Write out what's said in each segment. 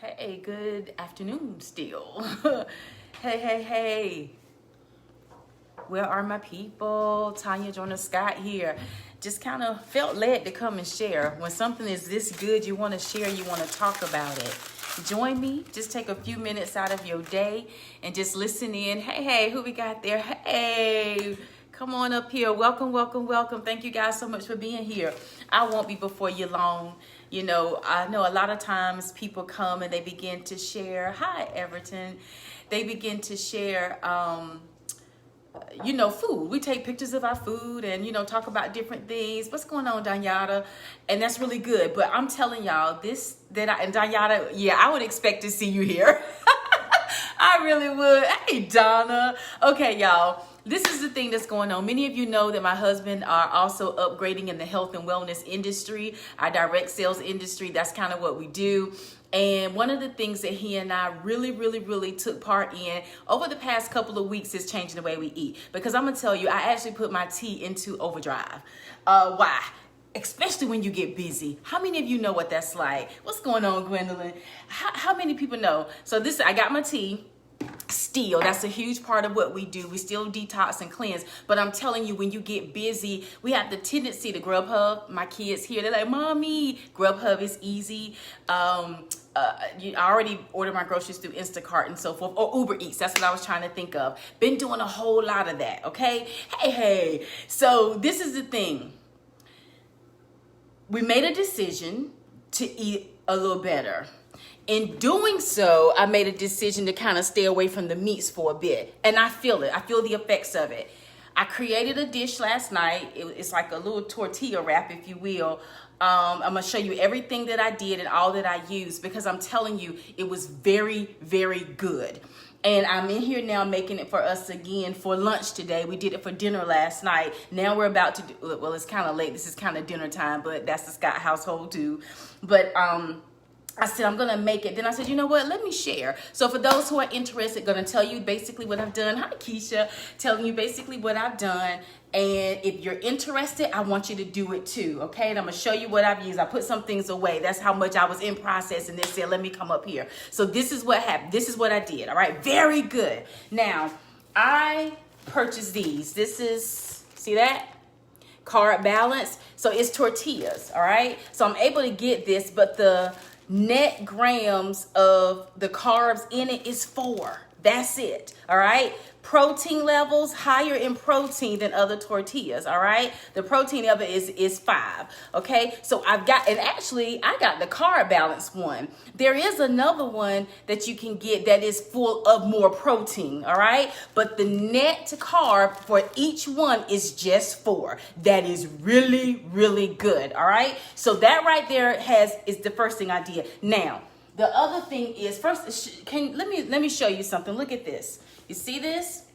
Hey, good afternoon still. Hey. Where are my people? Tonya Jonah Scott here. Just kind of felt led to come and share. When something is this good, you want to share, you want to talk about it. Join me. Just take a few minutes out of your day and just listen in. Hey, who we got there? Hey, come on up here. Welcome. Thank you guys so much for being here. I won't be before you long. You know, I know a lot of times people come and they begin to share. Hi, Everton. They begin to share, food. We take pictures of our food and, talk about different things. What's going on, Delgada? And that's really good. But I'm telling y'all and Delgada, I would expect to see you here. I really would. Hey, Donna. Okay, y'all. This is the thing that's going on. Many of you know that my husband are also upgrading in the health and wellness industry, our direct sales industry. That's kind of what we do. And one of the things that he and I really took part in over the past couple of weeks is changing the way we eat. Because I'm going to tell you, I actually put my tea into overdrive. Why? Especially when you get busy. How many of you know what that's like? What's going on, Gwendolyn? How many people know? So I got my tea. Still, that's a huge part of what we do. We still detox and cleanse. But I'm telling you, when you get busy, we have the tendency to Grubhub. My kids here, they're like, Mommy, Grubhub is easy. I already ordered my groceries through Instacart and so forth, or Uber Eats. That's what I was trying to think of. Been doing a whole lot of that, okay? Hey. So this is the thing. We made a decision to eat a little better. In doing so, I made a decision to kind of stay away from the meats for a bit. And I feel it. I feel the effects of it. I created a dish last night. It's like a little tortilla wrap, if you will. I'm going to show you everything that I did and all that I used because I'm telling you, it was very good. And I'm in here now making it for us again for lunch today. We did it for dinner last night. Now we're about to do, well, it's kind of late. This is kind of dinner time, but that's the Scott household too. But, I said, I'm going to make it. Then I said, you know what? Let me share. So for those who are interested, going to tell you basically what I've done. Hi, Keisha. Telling you basically what I've done. And if you're interested, I want you to do it too. Okay. And I'm going to show you what I've used. I put some things away. That's how much I was in process. And then said, let me come up here. So this is what happened. This is what I did. All right. Very good. Now, I purchased these. This is, see that? Carb balance. So it's tortillas. All right. So I'm able to get this, but the net grams of the carbs in it is 4. That's it. All right. Protein levels higher in protein than other tortillas. All right. The protein of it is 5. Okay. So I got the carb balance one. There is another one that you can get that is full of more protein. All right. But the net carb for each one is just 4. That is really good. All right. So that right there is the first thing I did. Now, the other thing is let me show you something. Look at this. You see this?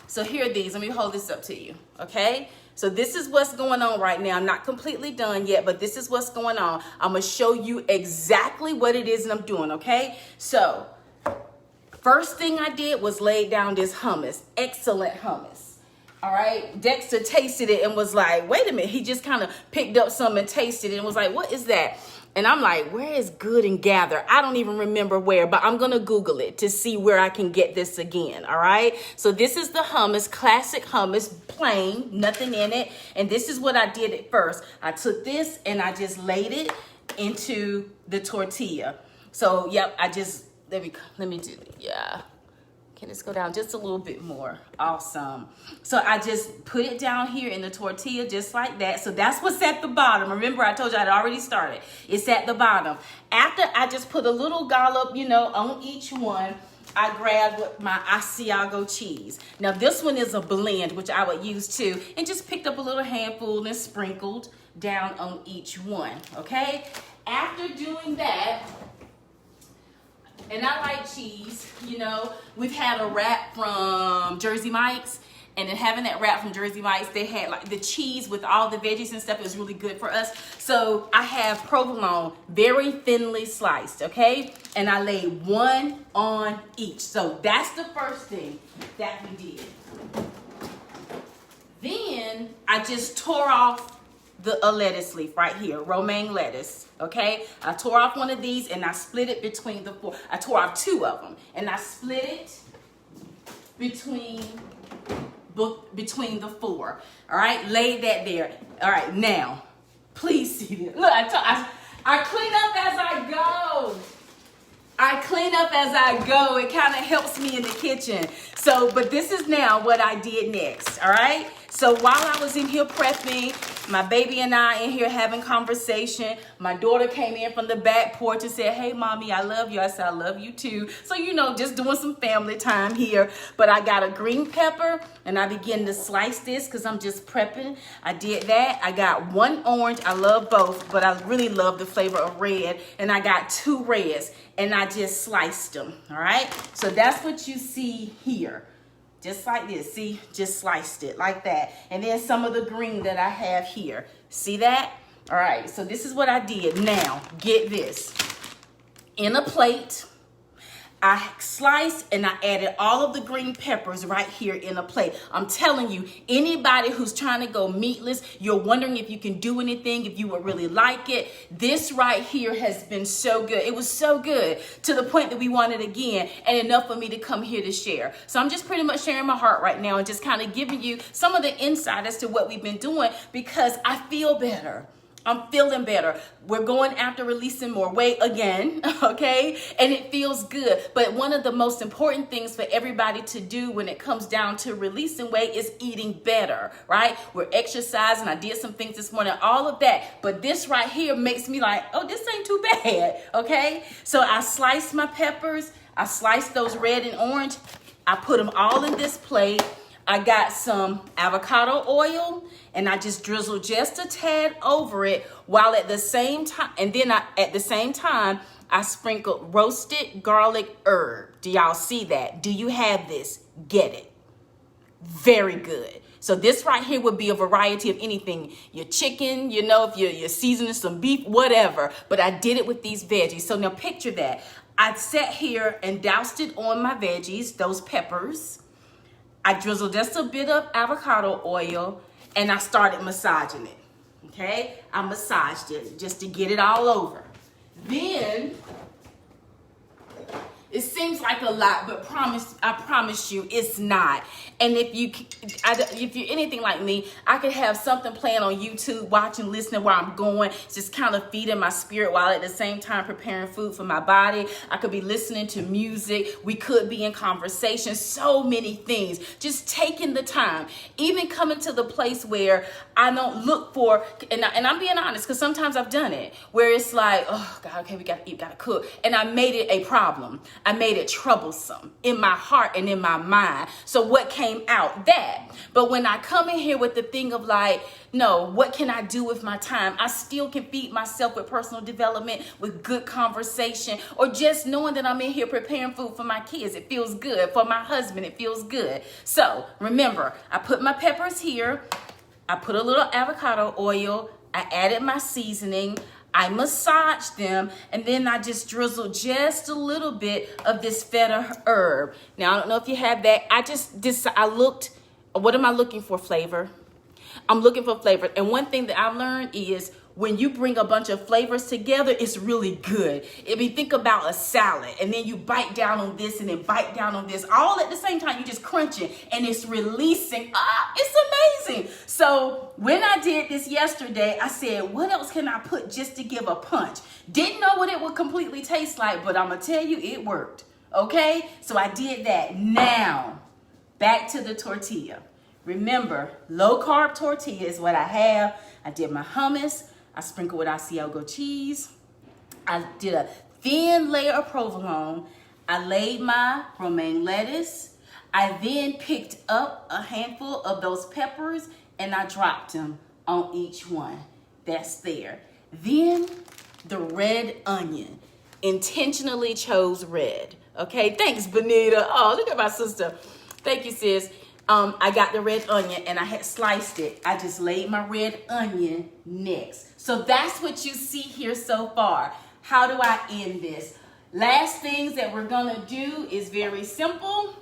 So here are these. Let me hold this up to you. Okay. So this is what's going on right now. I'm not completely done yet, but this is what's going on. I'm going to show you exactly what it is that I'm doing. Okay. So first thing I did was lay down this hummus. Excellent hummus. All right. Dexter tasted it and was like, wait a minute. He just kind of picked up some and tasted it and was like, what is that? And I'm like, where is Good and Gather? I don't even remember where, but I'm going to Google it to see where I can get this again. All right. So this is the hummus, classic hummus, plain, nothing in it. And this is what I did at first. I took this and I just laid it into the tortilla. So, yep, let me do it. Yeah. Can this go down just a little bit more? Awesome. So I just put it down here in the tortilla just like that. So that's what's at the bottom. Remember, I told you I'd already started. It's at the bottom. After I just put a little dollop, on each one, I grabbed my Asiago cheese. Now this one is a blend, which I would use too, and just picked up a little handful and sprinkled down on each one. Okay. After doing that, and I like cheese, we've had a wrap from Jersey Mike's, and then having that wrap from Jersey Mike's, they had like the cheese with all the veggies and stuff. It was really good for us. So I have provolone, very thinly sliced, okay? And I laid one on each. So that's the first thing that we did. Then I just tore off a lettuce leaf right here, romaine lettuce, okay? I tore off one of these and I split it between the four. I tore off two of them and I split it between the four. All right, laid that there. All right, now, please see this. Look, I clean up as I go. I clean up as I go. It kind of helps me in the kitchen. So, but this is now what I did next, all right? So while I was in here prepping, my baby and I in here having conversation, my daughter came in from the back porch and said, hey, mommy, I love you. I said, I love you too. So, you know, just doing some family time here. But I got a green pepper and I began to slice this because I'm just prepping. I did that. I got one orange. I love both, but I really love the flavor of red. And I got two reds and I just sliced them, all right? So that's what you see here. Just like this, see, just sliced it like that. And then some of the green that I have here. See that? All right, so this is what I did. Now, get this. In a plate, I sliced and I added all of the green peppers right here in a plate. I'm telling you, anybody who's trying to go meatless, you're wondering if you can do anything, if you would really like it. This right here has been so good. It was so good to the point that we want it again and enough for me to come here to share. So I'm just pretty much sharing my heart right now and just kind of giving you some of the insight as to what we've been doing because I feel better. I'm feeling better. We're going after releasing more weight again, okay? And it feels good. But one of the most important things for everybody to do when it comes down to releasing weight is eating better, right? We're exercising. I did some things this morning, all of that. But this right here makes me like, oh, this ain't too bad, okay? So I sliced my peppers. I sliced those red and orange. I put them all in this plate. I got some avocado oil and I just drizzled just a tad over it while at the same time, and then at the same time, I sprinkled roasted garlic herb. Do y'all see that? Do you have this? Get it. Very good. So this right here would be a variety of anything. Your chicken, you know, if you're seasoning some beef, whatever. But I did it with these veggies. So now picture that. I sat here and doused it on my veggies, those peppers. I drizzled just a bit of avocado oil and I started massaging it, okay? I massaged it just to get it all over. Then, it seems like a lot, but I promise you it's not. And if you're anything like me, I could have something playing on YouTube, watching, listening while I'm going, just kind of feeding my spirit while at the same time preparing food for my body. I could be listening to music. We could be in conversation. So many things. Just taking the time. Even coming to the place where I don't look for, and I'm being honest, because sometimes I've done it, where it's like, oh God, okay, we gotta eat, gotta cook. And I made it a problem. I made it troublesome in my heart and in my mind. So what came out? That. But when I come in here with the thing of like, no, what can I do with my time? I still can feed myself with personal development, with good conversation, or just knowing that I'm in here preparing food for my kids. It feels good. For my husband, it feels good. So remember, I put my peppers here. I put a little avocado oil. I added my seasoning. I massaged them, and then I just drizzled just a little bit of this feta herb. Now, I don't know if you have that. I looked, what am I looking for? Flavor. I'm looking for flavor. And one thing that I've learned is when you bring a bunch of flavors together, it's really good. If you think about a salad, and then you bite down on this and then bite down on this, all at the same time, you just crunch it, and it's releasing. It's amazing. So when I did this yesterday, I said, what else can I put just to give a punch? Didn't know what it would completely taste like, but I'm going to tell you, it worked. Okay? So I did that. Now, back to the tortilla. Remember, low-carb tortilla is what I have. I did my hummus. I sprinkled with Asiago cheese. I did a thin layer of provolone. I laid my romaine lettuce. I then picked up a handful of those peppers and I dropped them on each one. That's there. Then the red onion. Intentionally chose red. Okay, thanks, Benita. Oh, look at my sister. Thank you, sis. I got the red onion and I had sliced it. I just laid my red onion next. So that's what you see here so far. How do I end this? Last things that we're gonna do is very simple.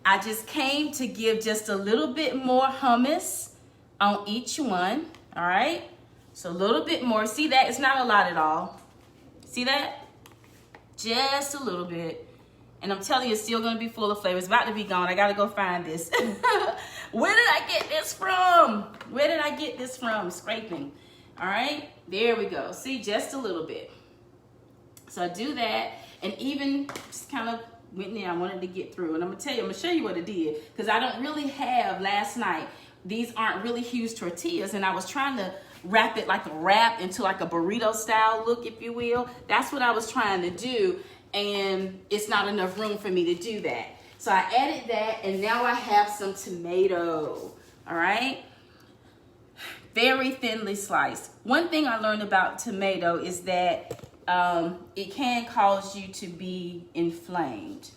I just came to give just a little bit more hummus on each one, all right? So a little bit more. See that? It's not a lot at all. See that? Just a little bit. And I'm telling you, it's still going to be full of flavor. It's about to be gone. I got to go find this. Where did I get this from? Where did I get this from? Scraping. All right. There we go. See, just a little bit. So I do that. And even just kind of went in there. I wanted to get through. And I'm going to tell you, I'm going to show you what I did. Because I don't really have last night. These aren't really huge tortillas. And I was trying to wrap it like a wrap into like a burrito style look, if you will. That's what I was trying to do. And it's not enough room for me to do that. So I added that, and now I have some tomato, all right? Very thinly sliced. One thing I learned about tomato is that it can cause you to be inflamed,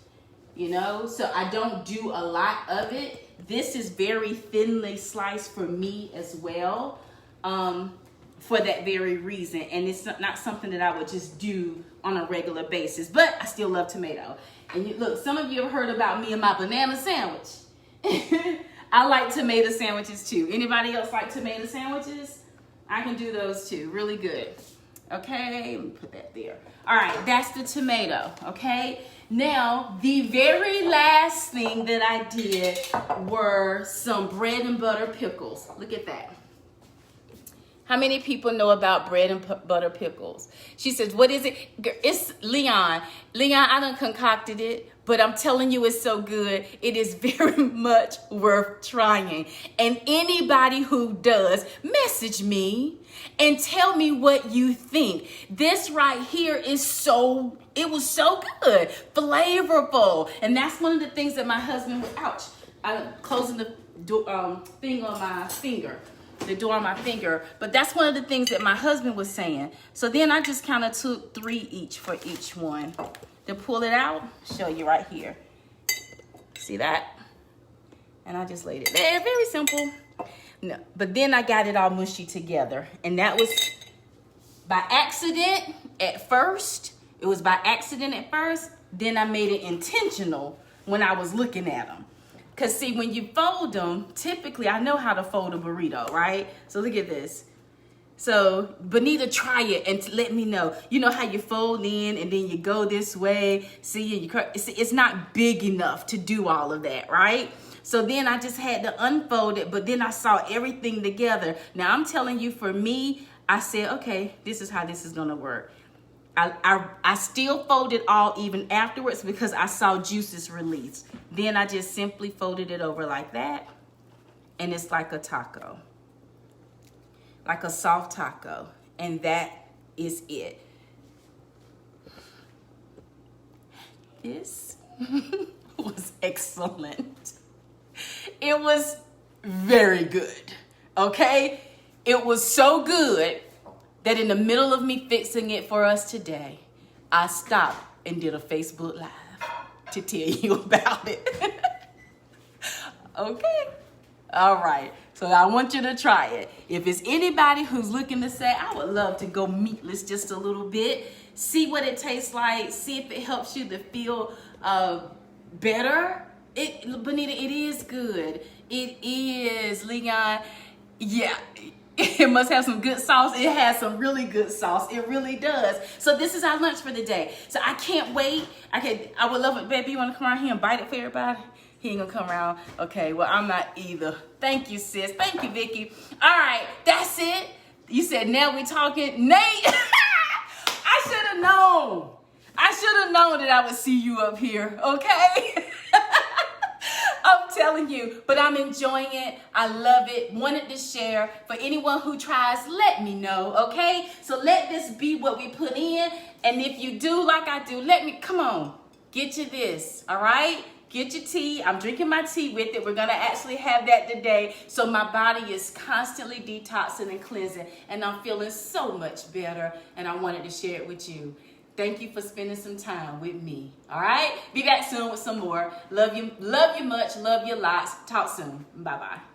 you know? So I don't do a lot of it. This is very thinly sliced for me as well, for that very reason. And it's not something that I would just do on a regular basis, but I still love tomato. And you, look, some of you have heard about me and my banana sandwich. I like tomato sandwiches too. Anybody else like tomato sandwiches? I can do those too, really good. Okay, let me put that there. All right, that's the tomato, okay? Now, the very last thing that I did were some bread and butter pickles. Look at that. How many people know about bread and butter pickles? She says, what is it? It's Leon. Leon, I done concocted it, but I'm telling you it's so good. It is very much worth trying. And anybody who does, message me and tell me what you think. This right here is it was so good, flavorful. And that's one of the things that my husband, ouch, I'm closing the thing on my finger. The door on my finger, but that's one of the things that my husband was saying. So then I just kind of took 3 each for each one. To pull it out, show you right here. See that? And I just laid it there. Very simple. No, but then I got it all mushy together, and that was by accident at first. It was by accident at first. Then I made it intentional when I was looking at them. Because, see, when you fold them, typically, I know how to fold a burrito, right? So look at this. So, Benita, try it and let me know. You know how you fold in and then you go this way. See, it's not big enough to do all of that, right? So then I just had to unfold it, but then I saw everything together. Now, I'm telling you, for me, I said, okay, this is how this is going to work. I still folded all even afterwards because I saw juices release. Then I just simply folded it over like that. And it's like a taco. Like a soft taco. And that is it. This was excellent. It was very good. Okay? It was so good that in the middle of me fixing it for us today, I stopped and did a Facebook Live to tell you about it. Okay? All right. So I want you to try it. If it's anybody who's looking to say, I would love to go meatless just a little bit, see what it tastes like, see if it helps you to feel better. Bonita, it is good. It is, Leon. Yeah. It must have some good sauce. It has some really good sauce. It really does. So this is our lunch for the day. So I can't wait. I would love it, baby. You want to come around here and bite it for everybody? He ain't gonna come around. Okay, well, I'm not either. Thank you, sis. Thank you, Vicky. All right, that's it. You said now we talking. Nate, I should have known. I should have known that I would see you up here, okay? I'm telling you, but I'm enjoying it. I love it. Wanted to share. For anyone who tries, let me know, okay? So let this be what we put in. And if you do like I do, come on, get you this, all right? Get your tea. I'm drinking my tea with it. We're going to actually have that today. So my body is constantly detoxing and cleansing. And I'm feeling so much better. And I wanted to share it with you. Thank you for spending some time with me. All right? Be back soon with some more. Love you much. Love you lots. Talk soon. Bye-bye.